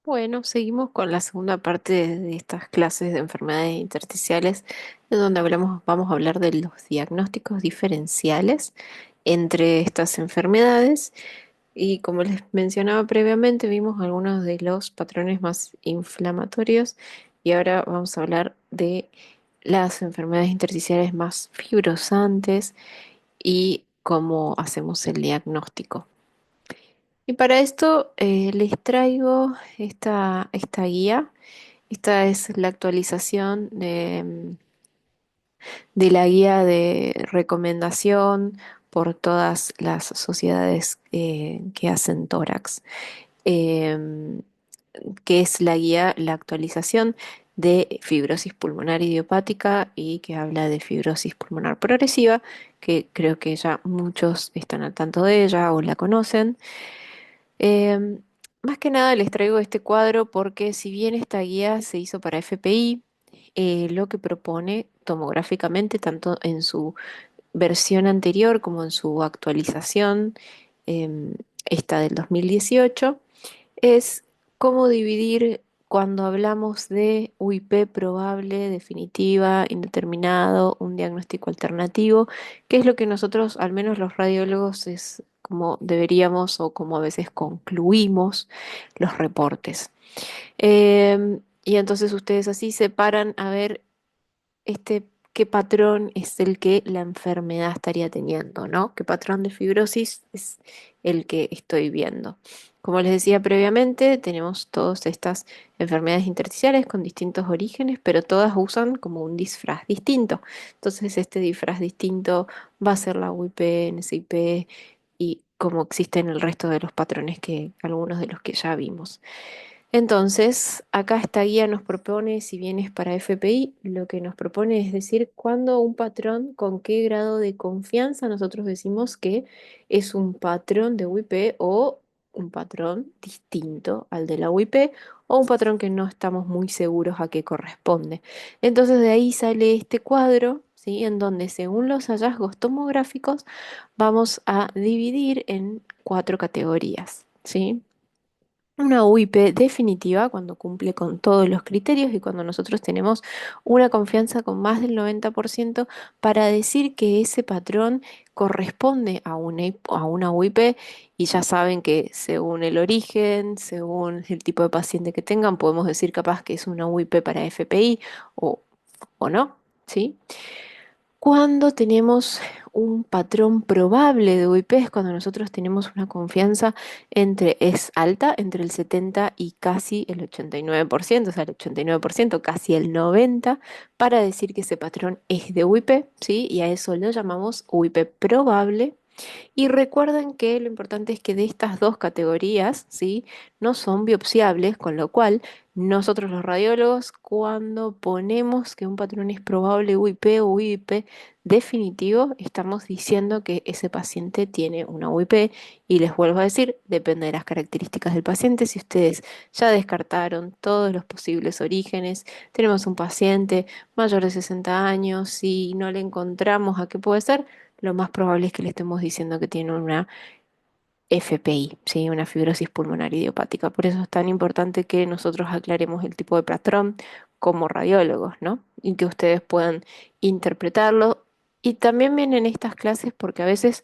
Bueno, seguimos con la segunda parte de estas clases de enfermedades intersticiales, en donde vamos a hablar de los diagnósticos diferenciales entre estas enfermedades. Y como les mencionaba previamente, vimos algunos de los patrones más inflamatorios y ahora vamos a hablar de las enfermedades intersticiales más fibrosantes y cómo hacemos el diagnóstico. Y para esto les traigo esta guía. Esta es la actualización de la guía de recomendación por todas las sociedades que hacen tórax, em, que es la actualización de fibrosis pulmonar idiopática y que habla de fibrosis pulmonar progresiva, que creo que ya muchos están al tanto de ella o la conocen. Em, Más que nada les traigo este cuadro porque si bien esta guía se hizo para FPI, lo que propone tomográficamente, tanto en su versión anterior como en su actualización, em, esta del 2018, es cómo dividir cuando hablamos de UIP probable, definitiva, indeterminado, un diagnóstico alternativo, qué es lo que nosotros, al menos los radiólogos, es como deberíamos o como a veces concluimos los reportes. Y entonces ustedes así separan a ver qué patrón es el que la enfermedad estaría teniendo, ¿no? ¿Qué patrón de fibrosis es el que estoy viendo? Como les decía previamente, tenemos todas estas enfermedades intersticiales con distintos orígenes, pero todas usan como un disfraz distinto. Entonces, este disfraz distinto va a ser la UIP, NSIP y como existen el resto de los patrones que algunos de los que ya vimos. Entonces, acá esta guía nos propone, si bien es para FPI, lo que nos propone es decir cuándo un patrón, con qué grado de confianza nosotros decimos que es un patrón de UIP o un patrón distinto al de la UIP o un patrón que no estamos muy seguros a qué corresponde. Entonces, de ahí sale este cuadro, ¿sí? En donde según los hallazgos tomográficos vamos a dividir en cuatro categorías, ¿sí? Una UIP definitiva cuando cumple con todos los criterios y cuando nosotros tenemos una confianza con más del 90% para decir que ese patrón corresponde a una UIP y ya saben que según el origen, según el tipo de paciente que tengan, podemos decir capaz que es una UIP para FPI o, o no, ¿sí? Cuando tenemos un patrón probable de UIP es cuando nosotros tenemos una confianza es alta, entre el 70 y casi el 89%, o sea, el 89%, casi el 90%, para decir que ese patrón es de UIP, ¿sí? Y a eso lo llamamos UIP probable. Y recuerden que lo importante es que de estas dos categorías, ¿sí? No son biopsiables, con lo cual nosotros los radiólogos, cuando ponemos que un patrón es probable UIP o UIP definitivo, estamos diciendo que ese paciente tiene una UIP y les vuelvo a decir, depende de las características del paciente. Si ustedes ya descartaron todos los posibles orígenes, tenemos un paciente mayor de 60 años y no le encontramos a qué puede ser, lo más probable es que le estemos diciendo que tiene una FPI, ¿sí? Una fibrosis pulmonar idiopática. Por eso es tan importante que nosotros aclaremos el tipo de patrón como radiólogos, ¿no? Y que ustedes puedan interpretarlo. Y también vienen estas clases porque a veces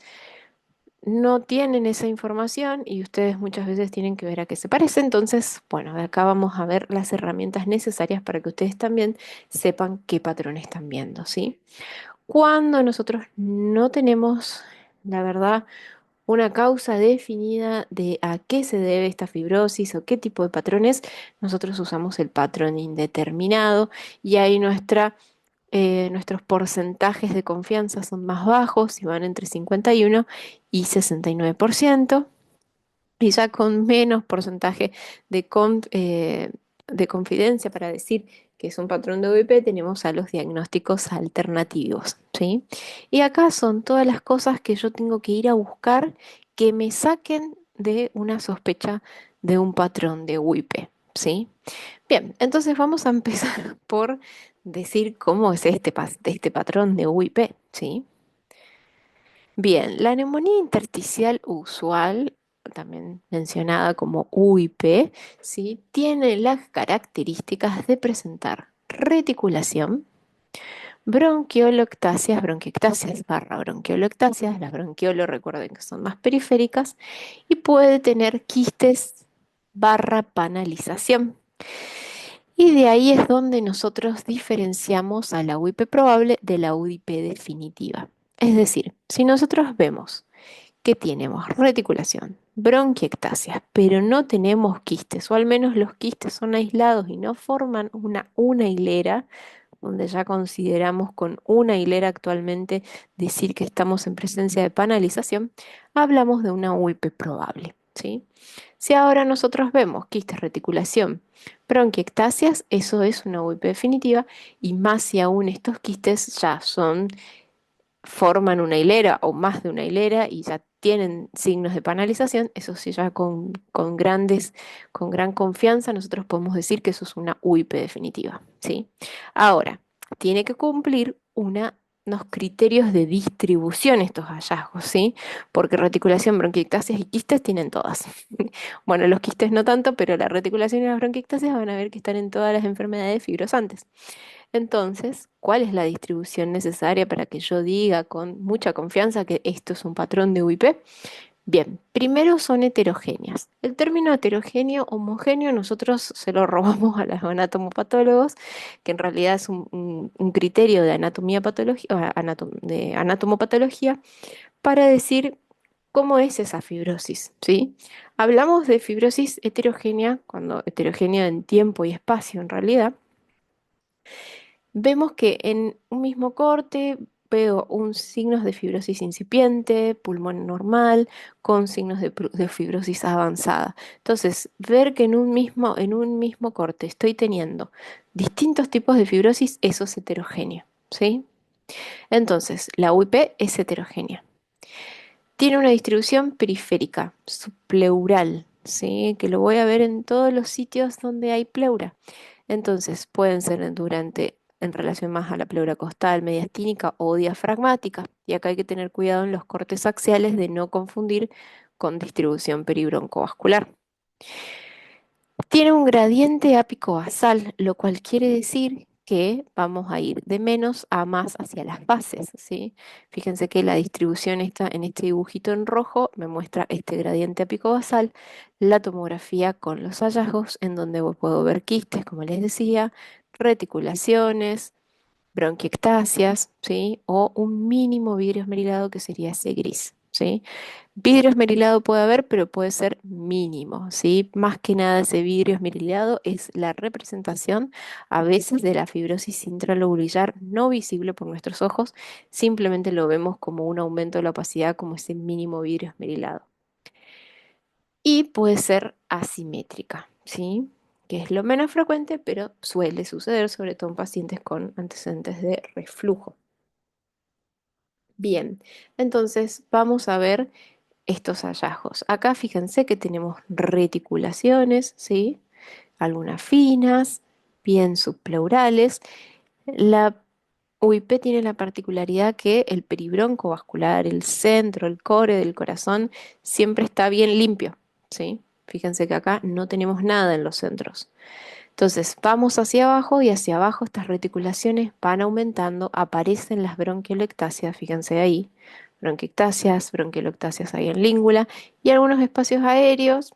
no tienen esa información y ustedes muchas veces tienen que ver a qué se parece. Entonces, bueno, de acá vamos a ver las herramientas necesarias para que ustedes también sepan qué patrón están viendo, ¿sí? Cuando nosotros no tenemos, la verdad, una causa definida de a qué se debe esta fibrosis o qué tipo de patrones, nosotros usamos el patrón indeterminado y ahí nuestros porcentajes de confianza son más bajos y van entre 51 y 69%. Y ya con menos porcentaje de confidencia para decir que es un patrón de OVP, tenemos a los diagnósticos alternativos, ¿sí? Y acá son todas las cosas que yo tengo que ir a buscar que me saquen de una sospecha de un patrón de UIP, ¿sí? Bien, entonces vamos a empezar por decir cómo es este patrón de UIP, ¿sí? Bien, la neumonía intersticial usual. también mencionada como UIP, ¿sí? Tiene las características de presentar reticulación, bronquioloctasias, bronquiectasias barra bronquioloctasias, las bronquiolos recuerden que son más periféricas, y puede tener quistes barra panalización. Y de ahí es donde nosotros diferenciamos a la UIP probable de la UIP definitiva. Es decir, si nosotros vemos que tenemos reticulación, bronquiectasia, pero no tenemos quistes, o al menos los quistes son aislados y no forman una hilera, donde ya consideramos con una hilera actualmente decir que estamos en presencia de panalización, hablamos de una UIP probable, ¿sí? Si ahora nosotros vemos quistes, reticulación, bronquiectasias, eso es una UIP definitiva, y más si aún estos quistes ya forman una hilera o más de una hilera y ya tienen signos de panalización, eso sí ya con gran confianza nosotros podemos decir que eso es una UIP definitiva, ¿sí? Ahora, tiene que cumplir unos criterios de distribución estos hallazgos, ¿sí? Porque reticulación, bronquiectasias y quistes tienen todas. Bueno, los quistes no tanto, pero la reticulación y las bronquiectasias van a ver que están en todas las enfermedades fibrosantes. Entonces, ¿cuál es la distribución necesaria para que yo diga con mucha confianza que esto es un patrón de UIP? Bien, primero son heterogéneas. El término heterogéneo, homogéneo, nosotros se lo robamos a los anatomopatólogos, que en realidad es un criterio de anatomía patología, de anatomopatología, para decir cómo es esa fibrosis, ¿sí? Hablamos de fibrosis heterogénea, cuando heterogénea en tiempo y espacio en realidad. Vemos que en un mismo corte veo un signos de fibrosis incipiente, pulmón normal, con signos de fibrosis avanzada. Entonces, ver que en un mismo corte estoy teniendo distintos tipos de fibrosis, eso es heterogéneo, ¿sí? Entonces, la UIP es heterogénea. Tiene una distribución periférica, subpleural, ¿sí? Que lo voy a ver en todos los sitios donde hay pleura. Entonces, pueden ser en relación más a la pleura costal, mediastínica o diafragmática. Y acá hay que tener cuidado en los cortes axiales de no confundir con distribución peribroncovascular. Tiene un gradiente ápico basal, lo cual quiere decir que vamos a ir de menos a más hacia las bases, ¿sí? Fíjense que la distribución está en este dibujito en rojo, me muestra este gradiente ápico basal, la tomografía con los hallazgos, en donde puedo ver quistes, como les decía, reticulaciones, bronquiectasias, ¿sí? O un mínimo vidrio esmerilado que sería ese gris, ¿sí? Vidrio esmerilado puede haber, pero puede ser mínimo, ¿sí? Más que nada ese vidrio esmerilado es la representación a veces de la fibrosis intralobular no visible por nuestros ojos, simplemente lo vemos como un aumento de la opacidad, como ese mínimo vidrio esmerilado. Y puede ser asimétrica, ¿sí? Que es lo menos frecuente, pero suele suceder, sobre todo en pacientes con antecedentes de reflujo. Bien, entonces vamos a ver estos hallazgos. Acá fíjense que tenemos reticulaciones, ¿sí? Algunas finas, bien subpleurales. La UIP tiene la particularidad que el peribronco vascular, el centro, el core del corazón, siempre está bien limpio, ¿sí? Fíjense que acá no tenemos nada en los centros. Entonces, vamos hacia abajo y hacia abajo estas reticulaciones van aumentando, aparecen las bronquiolectasias, fíjense ahí, bronquiolectasias ahí en língula y algunos espacios aéreos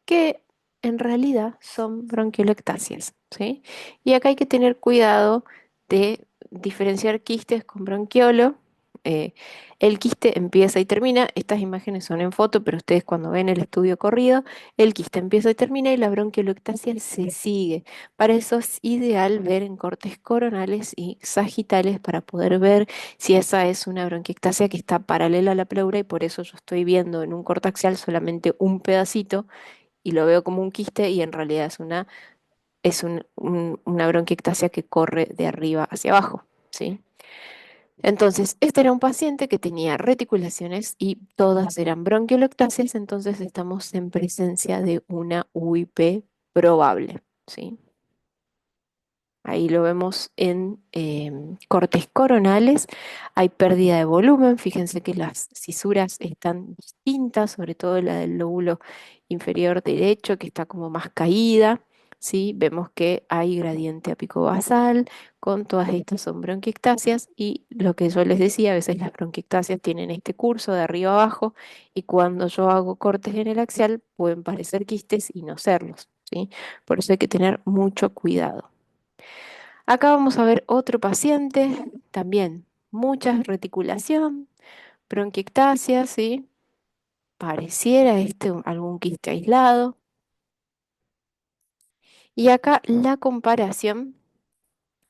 que en realidad son bronquiolectasias, ¿sí? Y acá hay que tener cuidado de diferenciar quistes con bronquiolo. Eh, el quiste empieza y termina, estas imágenes son en foto, pero ustedes cuando ven el estudio corrido, el quiste empieza y termina y la bronquiolectasia se sigue. Para eso es ideal ver en cortes coronales y sagitales para poder ver si esa es una bronquiectasia que está paralela a la pleura y por eso yo estoy viendo en un corte axial solamente un pedacito y lo veo como un quiste y en realidad una bronquiectasia que corre de arriba hacia abajo, ¿sí? Entonces, este era un paciente que tenía reticulaciones y todas eran bronquiolectasias, entonces estamos en presencia de una UIP probable, ¿sí? ahí lo vemos en cortes coronales, hay pérdida de volumen, fíjense que las cisuras están distintas, sobre todo la del lóbulo inferior derecho, que está como más caída, ¿sí? Vemos que hay gradiente apicobasal con todas estas son bronquiectasias y lo que yo les decía, a veces las bronquiectasias tienen este curso de arriba abajo y cuando yo hago cortes en el axial pueden parecer quistes y no serlos, ¿sí? Por eso hay que tener mucho cuidado. Acá vamos a ver otro paciente, también mucha reticulación, bronquiectasia, ¿sí? Pareciera algún quiste aislado. Y acá la comparación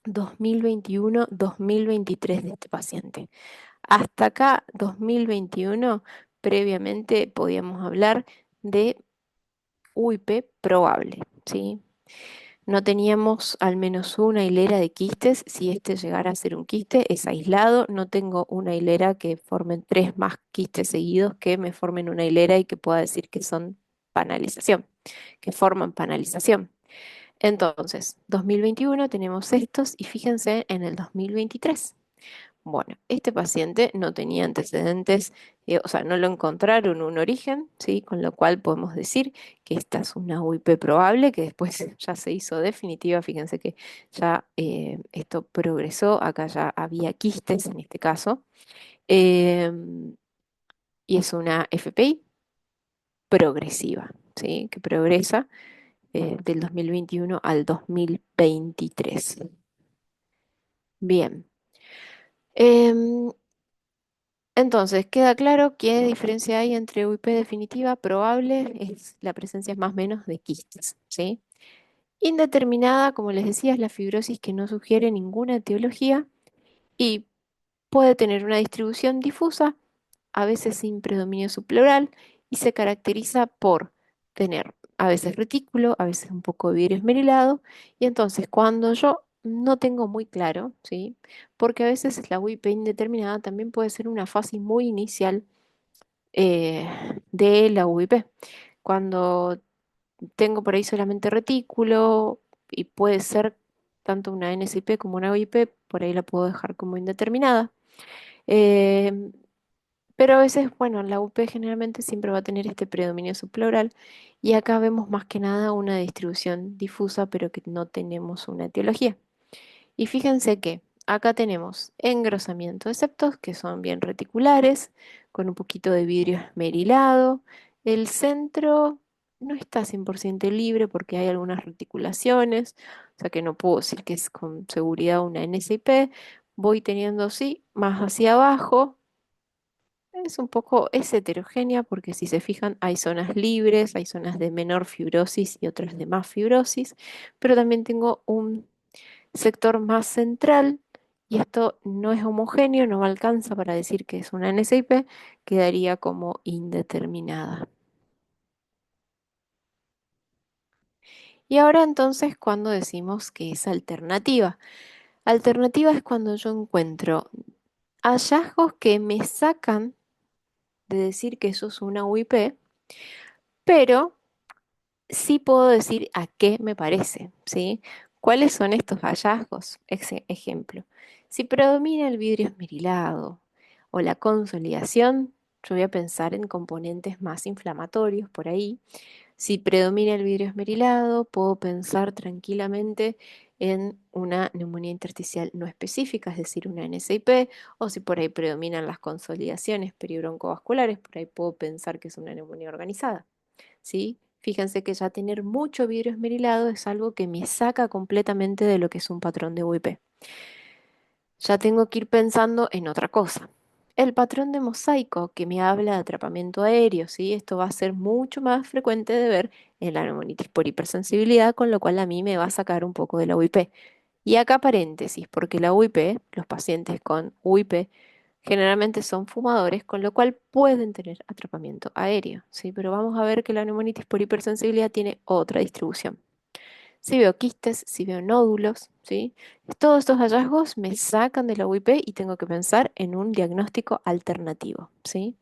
2021-2023 de este paciente. Hasta acá, 2021, previamente podíamos hablar de UIP probable, ¿sí? No teníamos al menos una hilera de quistes. Si este llegara a ser un quiste, es aislado. No tengo una hilera que formen tres más quistes seguidos que me formen una hilera y que pueda decir que son panalización, que forman panalización. Entonces, 2021 tenemos estos y fíjense en el 2023. Bueno, este paciente no tenía antecedentes, o sea, no lo encontraron un origen, ¿sí? Con lo cual podemos decir que esta es una UIP probable, que después ya se hizo definitiva. Fíjense que ya esto progresó, acá ya había quistes en este caso, em, y es una FPI progresiva, ¿sí? Que progresa del 2021 al 2023. Bien. Em, Entonces, queda claro qué diferencia hay entre UIP definitiva, probable, es la presencia más o menos de quistes, ¿sí? Indeterminada, como les decía, es la fibrosis que no sugiere ninguna etiología y puede tener una distribución difusa, a veces sin predominio subpleural, y se caracteriza por tener a veces retículo, a veces un poco de vidrio esmerilado, y entonces cuando yo no tengo muy claro, ¿sí? Porque a veces la UIP indeterminada también puede ser una fase muy inicial eh, de la UIP. Cuando tengo por ahí solamente retículo y puede ser tanto una NSIP como una UIP, por ahí la puedo dejar como indeterminada. Eh, pero a veces, bueno, la UP generalmente siempre va a tener este predominio subpleural y acá vemos más que nada una distribución difusa, pero que no tenemos una etiología. Y fíjense que acá tenemos engrosamiento de septos, que son bien reticulares, con un poquito de vidrio esmerilado. El centro no está 100% libre porque hay algunas reticulaciones, o sea que no puedo decir que es con seguridad una NSIP. Voy teniendo, sí, más hacia abajo es un poco, es heterogénea porque si se fijan hay zonas libres, hay zonas de menor fibrosis y otras de más fibrosis, pero también tengo un sector más central y esto no es homogéneo, no me alcanza para decir que es una NSIP, quedaría como indeterminada. Y ahora entonces, ¿cuándo decimos que es alternativa? Alternativa es cuando yo encuentro hallazgos que me sacan de decir que eso es una UIP, pero sí puedo decir a qué me parece, ¿sí? ¿Cuáles son estos hallazgos? Ejemplo, si predomina el vidrio esmerilado o la consolidación, yo voy a pensar en componentes más inflamatorios por ahí. Si predomina el vidrio esmerilado, puedo pensar tranquilamente en una neumonía intersticial no específica, es decir, una NSIP, o si por ahí predominan las consolidaciones peribroncovasculares, por ahí puedo pensar que es una neumonía organizada. ¿Sí? Fíjense que ya tener mucho vidrio esmerilado es algo que me saca completamente de lo que es un patrón de UIP. Ya tengo que ir pensando en otra cosa. El patrón de mosaico que me habla de atrapamiento aéreo, ¿sí? Esto va a ser mucho más frecuente de ver en la neumonitis por hipersensibilidad, con lo cual a mí me va a sacar un poco de la UIP. Y acá paréntesis, porque la UIP, los pacientes con UIP, generalmente son fumadores, con lo cual pueden tener atrapamiento aéreo, ¿sí? Pero vamos a ver que la neumonitis por hipersensibilidad tiene otra distribución. Si veo quistes, si veo nódulos, ¿sí? Todos estos hallazgos me sacan de la UIP y tengo que pensar en un diagnóstico alternativo, ¿sí?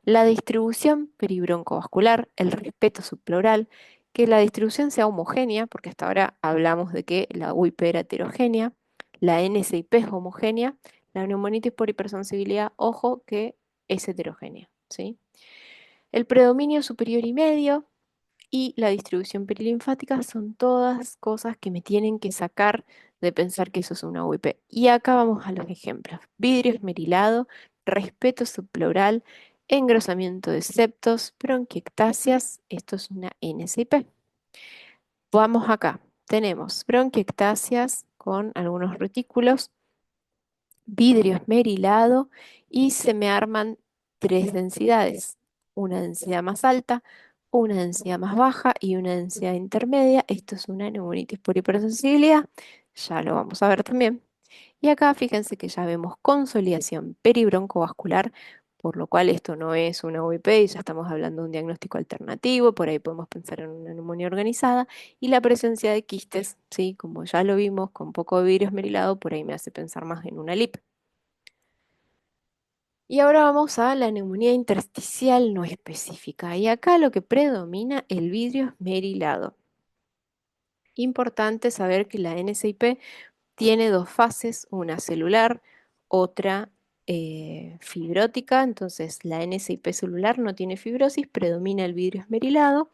La distribución peribroncovascular, el respeto subpleural, que la distribución sea homogénea, porque hasta ahora hablamos de que la UIP era heterogénea, la NSIP es homogénea, la neumonitis por hipersensibilidad, ojo que es heterogénea, ¿sí? El predominio superior y medio y la distribución perilinfática son todas cosas que me tienen que sacar de pensar que eso es una UIP. Y acá vamos a los ejemplos. Vidrio esmerilado, respeto subpleural, engrosamiento de septos, bronquiectasias, esto es una NSIP. Vamos acá. Tenemos bronquiectasias con algunos retículos, vidrio esmerilado y se me arman tres densidades. Una densidad más alta, una densidad más baja y una densidad intermedia. Esto es una neumonitis por hipersensibilidad. Ya lo vamos a ver también. Y acá fíjense que ya vemos consolidación peribroncovascular, por lo cual esto no es una UIP y ya estamos hablando de un diagnóstico alternativo, por ahí podemos pensar en una neumonía organizada, y la presencia de quistes, ¿sí? Como ya lo vimos con poco de vidrio esmerilado, por ahí me hace pensar más en una LIP. Y ahora vamos a la neumonía intersticial no específica, y acá lo que predomina el vidrio esmerilado. Importante saber que la NSIP tiene dos fases, una celular, otra fibrótica. Entonces la NSIP celular no tiene fibrosis, predomina el vidrio esmerilado.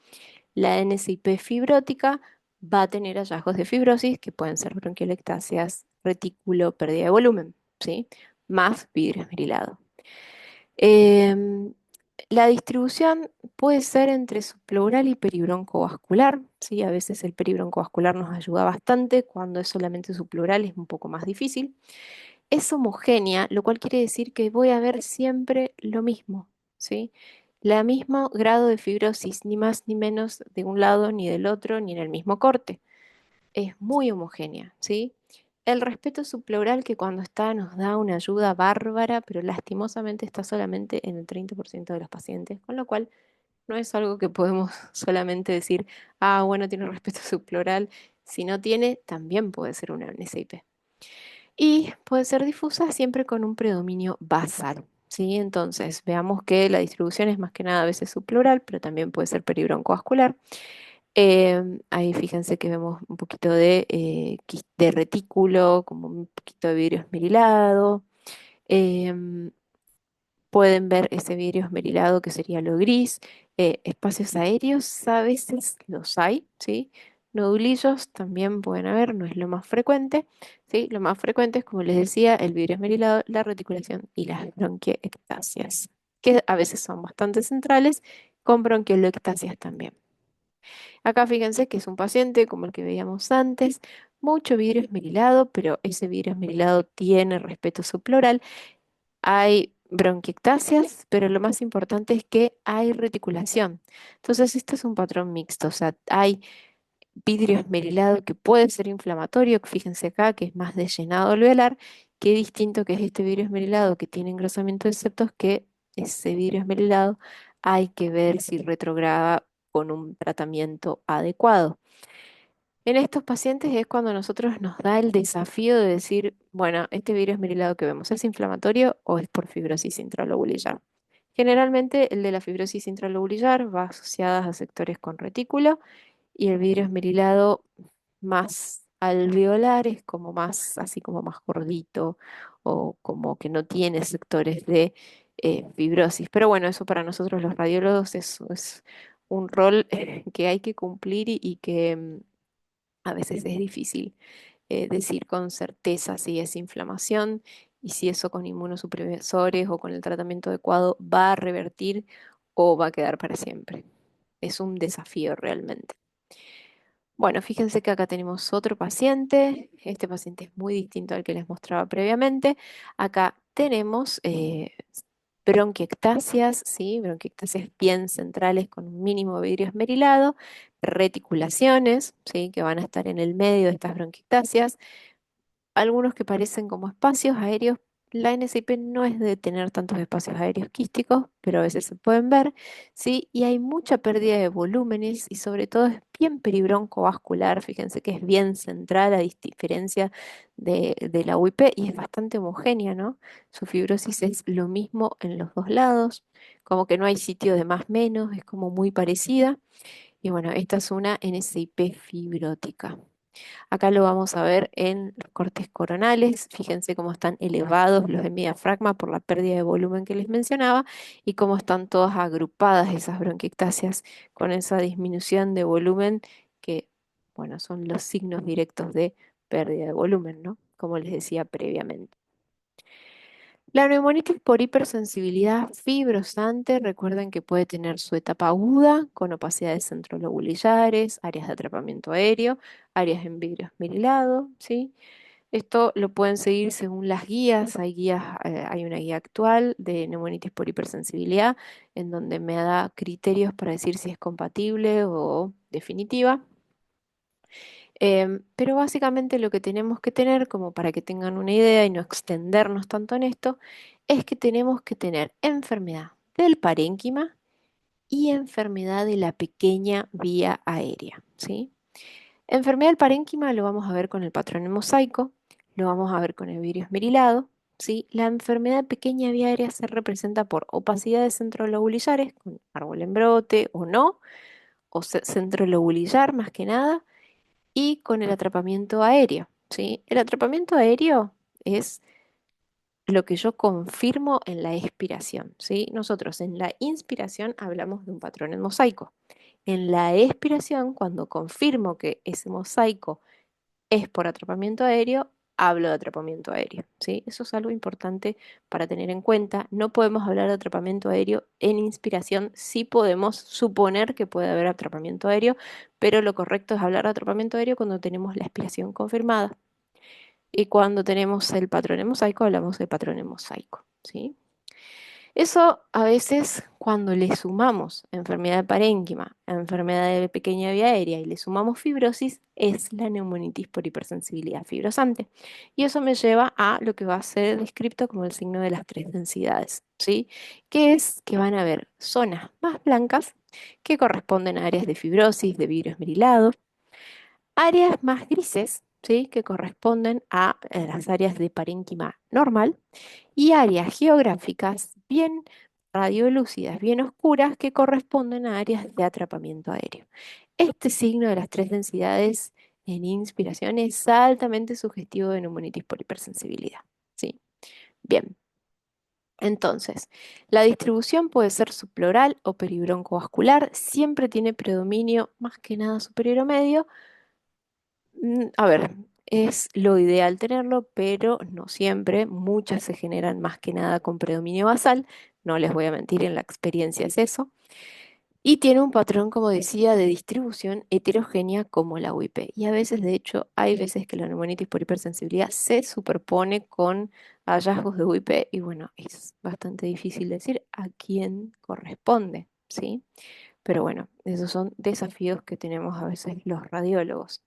La NSIP fibrótica va a tener hallazgos de fibrosis que pueden ser bronquiolectasias, retículo, pérdida de volumen, ¿sí? Más vidrio esmerilado. Em, la distribución puede ser entre subpleural y peribroncovascular, ¿sí? A veces el peribroncovascular nos ayuda bastante, cuando es solamente subpleural es un poco más difícil. Es homogénea, lo cual quiere decir que voy a ver siempre lo mismo, ¿sí? La mismo grado de fibrosis, ni más ni menos de un lado, ni del otro, ni en el mismo corte. Es muy homogénea, ¿sí? El respeto subpleural que cuando está nos da una ayuda bárbara, pero lastimosamente está solamente en el 30% de los pacientes, con lo cual no es algo que podemos solamente decir, ah, bueno, tiene respeto subpleural. Si no tiene, también puede ser una NSIP. Y puede ser difusa siempre con un predominio basal, ¿sí? Entonces, veamos que la distribución es más que nada a veces subpleural, pero también puede ser peribroncovascular. Ahí fíjense que vemos un poquito de retículo, como un poquito de vidrio esmerilado. Em, Pueden ver ese vidrio esmerilado que sería lo gris. Espacios aéreos a veces los hay, ¿sí? Nodulillos también pueden haber, no es lo más frecuente, ¿sí? Lo más frecuente es, como les decía, el vidrio esmerilado, la reticulación y las bronquiectasias, que a veces son bastante centrales, con bronquiolectasias también. Acá fíjense que es un paciente como el que veíamos antes, mucho vidrio esmerilado, pero ese vidrio esmerilado tiene respeto subpleural. Hay bronquiectasias, pero lo más importante es que hay reticulación. Entonces, esto es un patrón mixto, o sea, hay vidrio esmerilado que puede ser inflamatorio, fíjense acá que es más de llenado alveolar, qué distinto que es este vidrio esmerilado que tiene engrosamiento de septos, que ese vidrio esmerilado hay que ver si retrograda con un tratamiento adecuado. En estos pacientes es cuando a nosotros nos da el desafío de decir, bueno, este virus esmerilado que vemos, ¿es inflamatorio o es por fibrosis intralobulillar? Generalmente el de la fibrosis intralobulillar va asociada a sectores con retículo, y el vidrio esmerilado más alveolar es como más, así como más gordito, o como que no tiene sectores de fibrosis. Pero bueno, eso para nosotros los radiólogos es un rol que hay que cumplir y que a veces es difícil decir con certeza si es inflamación y si eso con inmunosupresores o con el tratamiento adecuado va a revertir o va a quedar para siempre. Es un desafío realmente. Bueno, fíjense que acá tenemos otro paciente. Este paciente es muy distinto al que les mostraba previamente. Acá tenemos bronquiectasias, ¿sí? Bronquiectasias bien centrales con un mínimo de vidrio esmerilado, reticulaciones, ¿sí? Que van a estar en el medio de estas bronquiectasias, algunos que parecen como espacios aéreos. La NSIP no es de tener tantos espacios aéreos quísticos, pero a veces se pueden ver, ¿sí? Y hay mucha pérdida de volúmenes y sobre todo es bien peribroncovascular. Fíjense que es bien central a diferencia de la UIP y es bastante homogénea, ¿no? Su fibrosis es lo mismo en los dos lados, como que no hay sitio de más menos, es como muy parecida. Y bueno, esta es una NSIP fibrótica. Acá lo vamos a ver en los cortes coronales. Fíjense cómo están elevados los de diafragma por la pérdida de volumen que les mencionaba y cómo están todas agrupadas esas bronquiectasias con esa disminución de volumen que, bueno, son los signos directos de pérdida de volumen, ¿no? Como les decía previamente. La neumonitis por hipersensibilidad fibrosante, recuerden que puede tener su etapa aguda con opacidades centrolobulillares, áreas de atrapamiento aéreo, áreas en vidrio esmerilado, ¿sí? Esto lo pueden seguir según las guías. Hay guías, hay una guía actual de neumonitis por hipersensibilidad en donde me da criterios para decir si es compatible o definitiva. Pero básicamente lo que tenemos que tener, como para que tengan una idea y no extendernos tanto en esto, es que tenemos que tener enfermedad del parénquima y enfermedad de la pequeña vía aérea, ¿sí? Enfermedad del parénquima lo vamos a ver con el patrón en mosaico, lo vamos a ver con el vidrio esmerilado, ¿sí? La enfermedad de pequeña vía aérea se representa por opacidades centrolobulillares, con árbol en brote o no, o centrolobulillar más que nada y con el atrapamiento aéreo, ¿sí? El atrapamiento aéreo es lo que yo confirmo en la expiración, ¿sí? Nosotros en la inspiración hablamos de un patrón en mosaico. En la expiración, cuando confirmo que ese mosaico es por atrapamiento aéreo, hablo de atrapamiento aéreo, ¿sí? Eso es algo importante para tener en cuenta. No podemos hablar de atrapamiento aéreo en inspiración, sí podemos suponer que puede haber atrapamiento aéreo, pero lo correcto es hablar de atrapamiento aéreo cuando tenemos la expiración confirmada. Y cuando tenemos el patrón en mosaico, hablamos del patrón en mosaico, ¿sí? Eso a veces cuando le sumamos enfermedad de parénquima, enfermedad de pequeña vía aérea y le sumamos fibrosis, es la neumonitis por hipersensibilidad fibrosante. Y eso me lleva a lo que va a ser descrito como el signo de las tres densidades, ¿sí? Que es que van a haber zonas más blancas que corresponden a áreas de fibrosis, de vidrio esmerilado, áreas más grises, ¿sí? Que corresponden a las áreas de parénquima normal y áreas geográficas bien radiolúcidas, bien oscuras, que corresponden a áreas de atrapamiento aéreo. Este signo de las tres densidades en inspiración es altamente sugestivo de neumonitis por hipersensibilidad. ¿Sí? Bien, entonces, la distribución puede ser subpleural o peribroncovascular, siempre tiene predominio más que nada superior o medio. A ver, es lo ideal tenerlo, pero no siempre. Muchas se generan más que nada con predominio basal. No les voy a mentir, en la experiencia es eso. Y tiene un patrón, como decía, de distribución heterogénea como la UIP. Y a veces, de hecho, hay veces que la neumonitis por hipersensibilidad se superpone con hallazgos de UIP y bueno, es bastante difícil decir a quién corresponde, ¿sí? Pero bueno, esos son desafíos que tenemos a veces los radiólogos.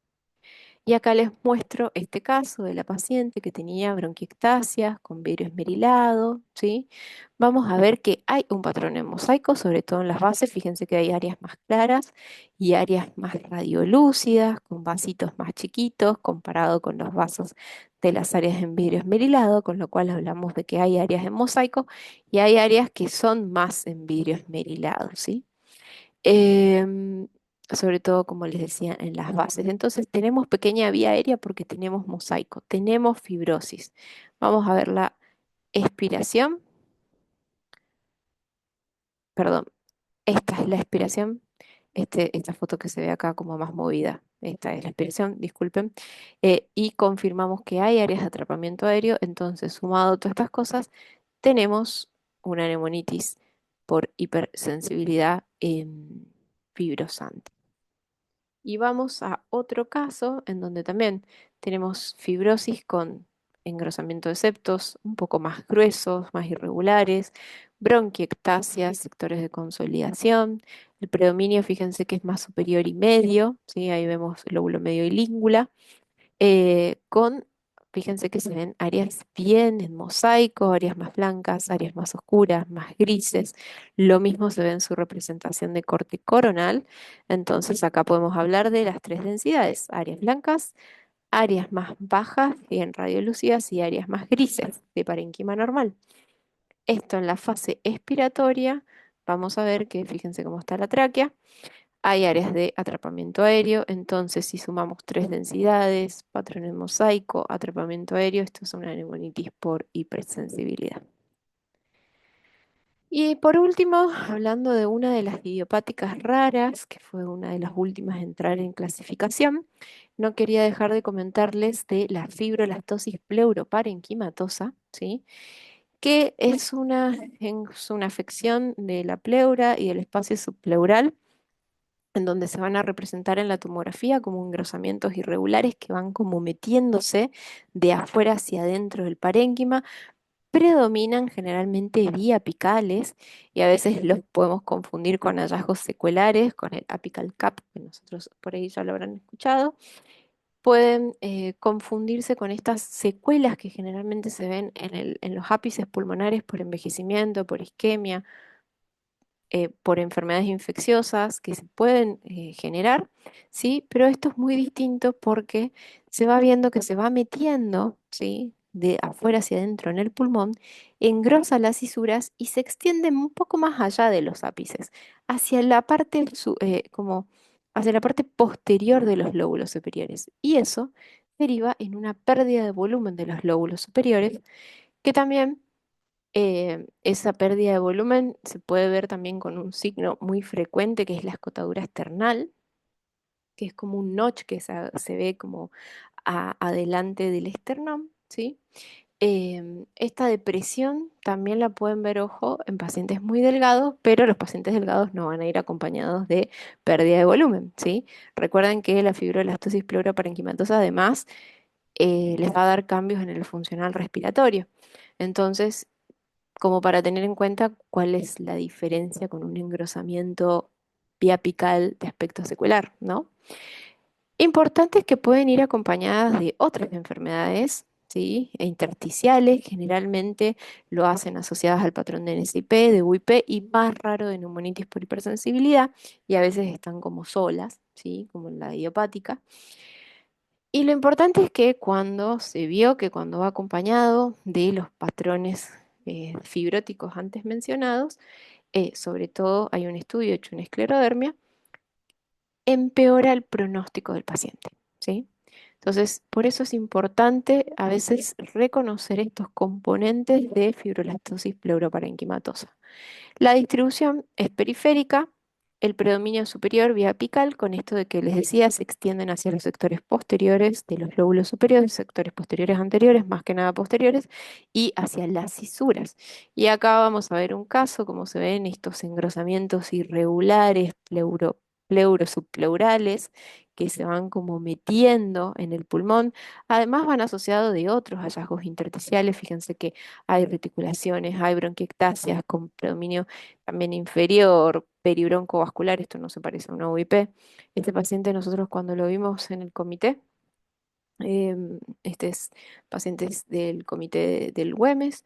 Y acá les muestro este caso de la paciente que tenía bronquiectasias con vidrio esmerilado, ¿sí? Vamos a ver que hay un patrón en mosaico, sobre todo en las bases. Fíjense que hay áreas más claras y áreas más radiolúcidas, con vasitos más chiquitos, comparado con los vasos de las áreas en vidrio esmerilado, con lo cual hablamos de que hay áreas en mosaico y hay áreas que son más en vidrio esmerilado, ¿sí? em, Sobre todo, como les decía, en las bases. Entonces, tenemos pequeña vía aérea porque tenemos mosaico, tenemos fibrosis. Vamos a ver la expiración, perdón, esta es la expiración, esta foto que se ve acá como más movida. Esta es la expiración, disculpen. Y confirmamos que hay áreas de atrapamiento aéreo, entonces, sumado a todas estas cosas, tenemos una neumonitis por hipersensibilidad fibrosante. Y vamos a otro caso en donde también tenemos fibrosis con engrosamiento de septos un poco más gruesos, más irregulares, bronquiectasia, sectores de consolidación. El predominio, fíjense que es más superior y medio, ¿sí? Ahí vemos lóbulo medio y língula con, fíjense que se ven áreas bien en mosaico, áreas más blancas, áreas más oscuras, más grises. Lo mismo se ve en su representación de corte coronal. Entonces acá podemos hablar de las tres densidades, áreas blancas, áreas más bajas, bien radiolúcidas, y áreas más grises de parénquima normal. Esto en la fase expiratoria, vamos a ver que fíjense cómo está la tráquea. Hay áreas de atrapamiento aéreo, entonces si sumamos tres densidades, patrón en mosaico, atrapamiento aéreo, esto es una neumonitis por hipersensibilidad. Y por último, hablando de una de las idiopáticas raras, que fue una de las últimas a entrar en clasificación, no quería dejar de comentarles de la fibrolastosis pleuroparenquimatosa, ¿sí? Que es una afección de la pleura y del espacio subpleural, en donde se van a representar en la tomografía como engrosamientos irregulares que van como metiéndose de afuera hacia adentro del parénquima. Predominan generalmente biapicales y a veces los podemos confundir con hallazgos secuelares, con el apical cap, que nosotros por ahí ya lo habrán escuchado. Pueden confundirse con estas secuelas que generalmente se ven en los ápices pulmonares por envejecimiento, por isquemia, por enfermedades infecciosas que se pueden generar, ¿sí? Pero esto es muy distinto porque se va viendo que se va metiendo, ¿sí? De afuera hacia adentro en el pulmón, engrosa las cisuras y se extiende un poco más allá de los ápices, hacia la parte, como hacia la parte posterior de los lóbulos superiores. Y eso deriva en una pérdida de volumen de los lóbulos superiores, que también esa pérdida de volumen se puede ver también con un signo muy frecuente que es la escotadura esternal, que es como un notch que se ve como adelante del esternón, ¿sí? Esta depresión también la pueden ver, ojo, en pacientes muy delgados, pero los pacientes delgados no van a ir acompañados de pérdida de volumen, ¿sí? Recuerden que la fibrolastosis pleuroparenquimatosa además les va a dar cambios en el funcional respiratorio. Entonces, como para tener en cuenta cuál es la diferencia con un engrosamiento biapical de aspecto secular, ¿no? Importantes que pueden ir acompañadas de otras enfermedades, ¿sí? E intersticiales, generalmente lo hacen asociadas al patrón de NSIP, de UIP y más raro de neumonitis por hipersensibilidad, y a veces están como solas, ¿sí? Como en la idiopática. Y lo importante es que cuando se vio que cuando va acompañado de los patrones fibróticos antes mencionados, sobre todo hay un estudio hecho en esclerodermia, empeora el pronóstico del paciente, ¿sí? Entonces, por eso es importante a veces reconocer estos componentes de fibrolastosis pleuroparenquimatosa. La distribución es periférica, el predominio superior vía apical, con esto de que les decía, se extienden hacia los sectores posteriores de los lóbulos superiores, sectores posteriores anteriores, más que nada posteriores, y hacia las cisuras. Y acá vamos a ver un caso, como se ven estos engrosamientos irregulares, pleurosubpleurales, que se van como metiendo en el pulmón. Además van asociados de otros hallazgos intersticiales. Fíjense que hay reticulaciones, hay bronquiectasias con predominio también inferior, peribroncovascular, esto no se parece a una UIP. Este paciente nosotros cuando lo vimos en el comité, este es pacientes del comité del Güemes,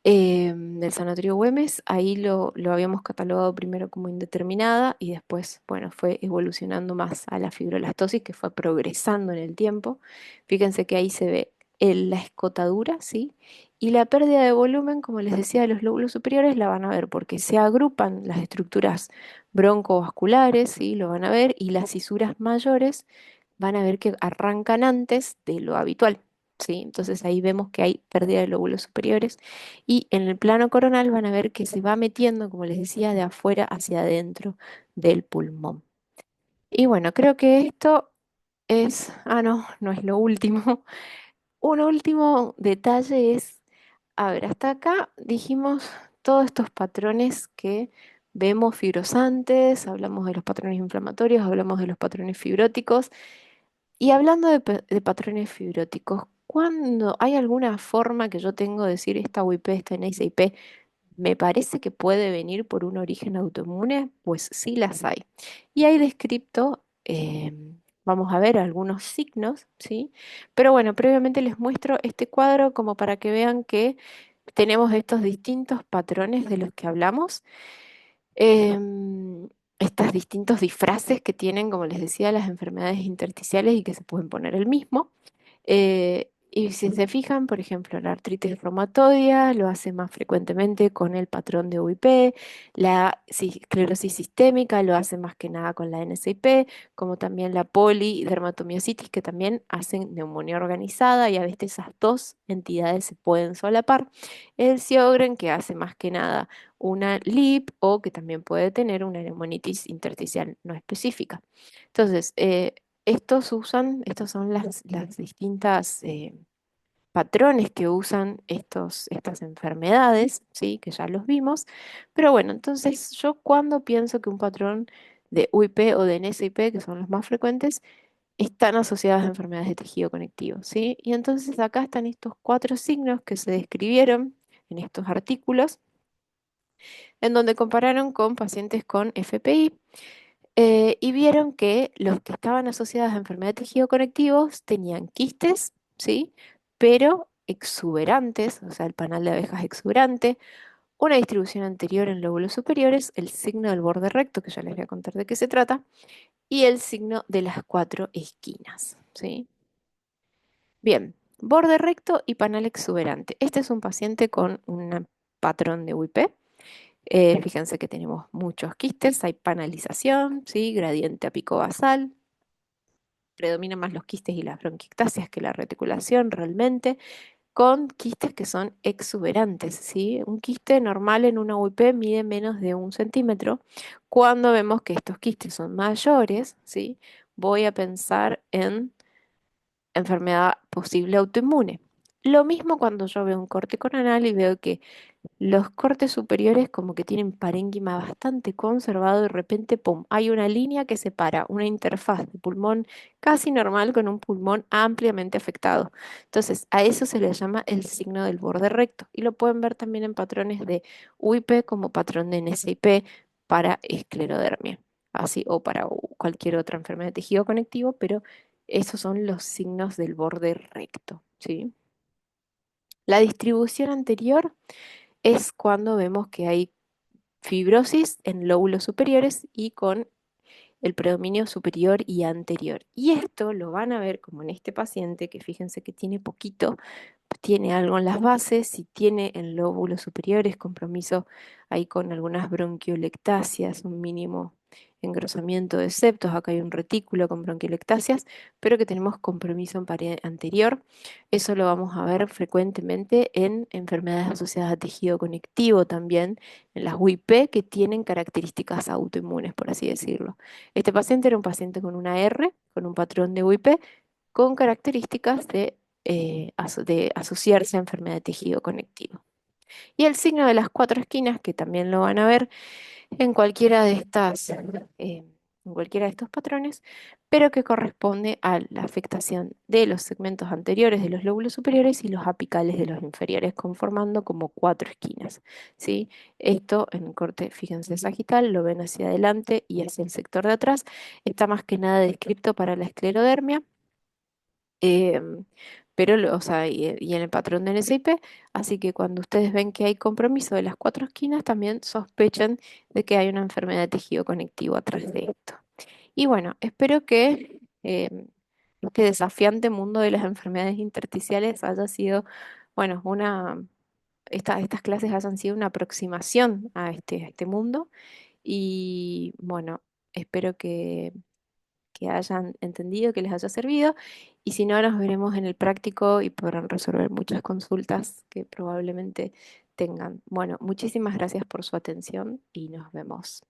del Sanatorio Güemes, ahí lo habíamos catalogado primero como indeterminada y después, bueno, fue evolucionando más a la fibrolastosis que fue progresando en el tiempo. Fíjense que ahí se ve la escotadura, ¿sí? Y la pérdida de volumen, como les decía, de los lóbulos superiores la van a ver porque se agrupan las estructuras broncovasculares, ¿sí? Lo van a ver, y las cisuras mayores van a ver que arrancan antes de lo habitual, ¿sí? Entonces ahí vemos que hay pérdida de lóbulos superiores y en el plano coronal van a ver que se va metiendo, como les decía, de afuera hacia adentro del pulmón. Y bueno, creo que esto no, no es lo último. Un último detalle es, a ver, hasta acá dijimos todos estos patrones que vemos fibrosantes, hablamos de los patrones inflamatorios, hablamos de los patrones fibróticos. Y hablando de patrones fibróticos, ¿cuándo hay alguna forma que yo tengo de decir esta UIP, esta NSIP, me parece que puede venir por un origen autoinmune? Pues sí las hay. Y hay descrito, vamos a ver algunos signos, ¿sí? Pero bueno, previamente les muestro este cuadro como para que vean que tenemos estos distintos patrones de los que hablamos, estos distintos disfraces que tienen, como les decía, las enfermedades intersticiales y que se pueden poner el mismo. Y si se fijan, por ejemplo, la artritis reumatoidea lo hace más frecuentemente con el patrón de UIP, la esclerosis sistémica lo hace más que nada con la NSIP, como también la polidermatomiositis, que también hacen neumonía organizada y a veces esas dos entidades se pueden solapar. El Sjögren, que hace más que nada una LIP o que también puede tener una neumonitis intersticial no específica. Entonces, estos son las distintas patrones que usan estas enfermedades, ¿sí? Que ya los vimos. Pero bueno, entonces yo cuando pienso que un patrón de UIP o de NSIP, que son los más frecuentes, están asociadas a enfermedades de tejido conectivo, ¿sí? Y entonces acá están estos cuatro signos que se describieron en estos artículos, en donde compararon con pacientes con FPI. Y vieron que los que estaban asociados a enfermedad de tejido conectivos tenían quistes, ¿sí? Pero exuberantes, o sea, el panal de abejas exuberante, una distribución anterior en lóbulos superiores, el signo del borde recto, que ya les voy a contar de qué se trata, y el signo de las cuatro esquinas, ¿sí? Bien, borde recto y panal exuberante. Este es un paciente con un patrón de UIP. Fíjense que tenemos muchos quistes, hay panalización, ¿sí? Gradiente apicobasal, predominan más los quistes y las bronquiectasias que la reticulación realmente, con quistes que son exuberantes, ¿sí? Un quiste normal en una UIP mide menos de 1 centímetro. Cuando vemos que estos quistes son mayores, ¿sí? Voy a pensar en enfermedad posible autoinmune. Lo mismo cuando yo veo un corte coronal y veo que los cortes superiores como que tienen parénquima bastante conservado y de repente, ¡pum!, hay una línea que separa una interfaz de pulmón casi normal con un pulmón ampliamente afectado. Entonces, a eso se le llama el signo del borde recto y lo pueden ver también en patrones de UIP como patrón de NSIP para esclerodermia, así o para cualquier otra enfermedad de tejido conectivo, pero esos son los signos del borde recto, ¿sí? La distribución anterior es cuando vemos que hay fibrosis en lóbulos superiores y con el predominio superior y anterior. Y esto lo van a ver como en este paciente, que fíjense que tiene poquito, tiene algo en las bases, y tiene en lóbulos superiores compromiso ahí con algunas bronquiolectasias, un mínimo engrosamiento de septos, acá hay un retículo con bronquiolectasias, pero que tenemos compromiso en pared anterior. Eso lo vamos a ver frecuentemente en enfermedades asociadas a tejido conectivo también, en las UIP que tienen características autoinmunes, por así decirlo. Este paciente era un paciente con una R, con un patrón de UIP, con características de asociarse a enfermedad de tejido conectivo. Y el signo de las cuatro esquinas, que también lo van a ver en cualquiera de en cualquiera de estos patrones, pero que corresponde a la afectación de los segmentos anteriores de los lóbulos superiores y los apicales de los inferiores, conformando como cuatro esquinas, ¿sí? Esto en el corte, fíjense, sagital, lo ven hacia adelante y hacia el sector de atrás, está más que nada descripto para la esclerodermia. em, pero, o sea, y en el patrón de NSIP, así que cuando ustedes ven que hay compromiso de las cuatro esquinas, también sospechen de que hay una enfermedad de tejido conectivo atrás de esto. Y bueno, espero que este desafiante mundo de las enfermedades intersticiales haya sido, bueno, estas clases hayan sido una aproximación a este mundo. Y bueno, espero que hayan entendido, que les haya servido. Y si no, nos veremos en el práctico y podrán resolver muchas consultas que probablemente tengan. Bueno, muchísimas gracias por su atención y nos vemos.